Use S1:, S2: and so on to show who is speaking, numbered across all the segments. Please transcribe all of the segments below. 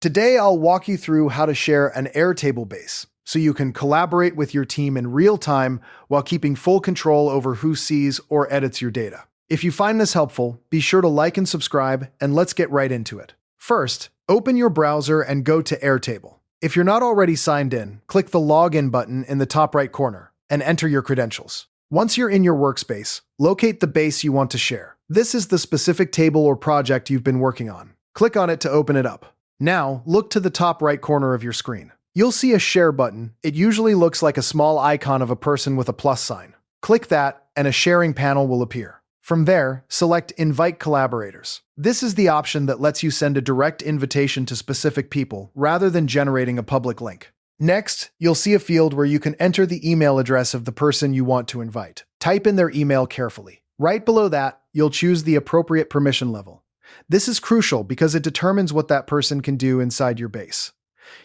S1: Today, I'll walk you through how to share an Airtable base so you can collaborate with your team in real time while keeping full control over who sees or edits your data. If you find this helpful, be sure to like and subscribe, and let's get right into it. First, open your browser and go to Airtable. If you're not already signed in, click the Login button in the top right corner and enter your credentials. Once you're in your workspace, locate the base you want to share. This is the specific table or project you've been working on. Click on it to open it up. Now, look to the top right corner of your screen. You'll see a Share button. It usually looks like a small icon of a person with a plus sign. Click that, and a sharing panel will appear. From there, select Invite Collaborators. This is the option that lets you send a direct invitation to specific people rather than generating a public link. Next, you'll see a field where you can enter the email address of the person you want to invite. Type in their email carefully. Right below that, you'll choose the appropriate permission level. This is crucial because it determines what that person can do inside your base.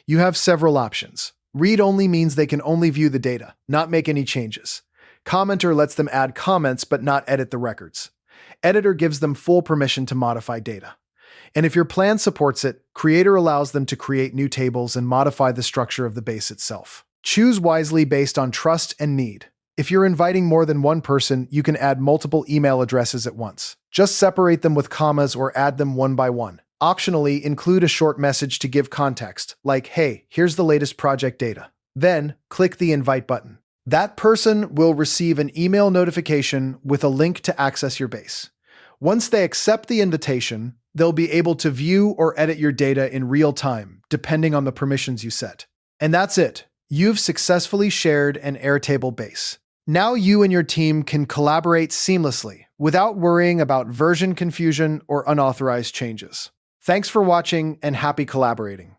S1: You have several options. Read only means they can only view the data, not make any changes. Commenter lets them add comments but not edit the records. Editor gives them full permission to modify data. And if your plan supports it, Creator allows them to create new tables and modify the structure of the base itself. Choose wisely based on trust and need. If you're inviting more than one person, you can add multiple email addresses at once. Just separate them with commas or add them one by one. Optionally, include a short message to give context, like, "Hey, here's the latest project data." Then, click the Invite button. That person will receive an email notification with a link to access your base. Once they accept the invitation, they'll be able to view or edit your data in real time, depending on the permissions you set. And that's it. You've successfully shared an Airtable base. Now you and your team can collaborate seamlessly without worrying about version confusion or unauthorized changes. Thanks for watching and happy collaborating.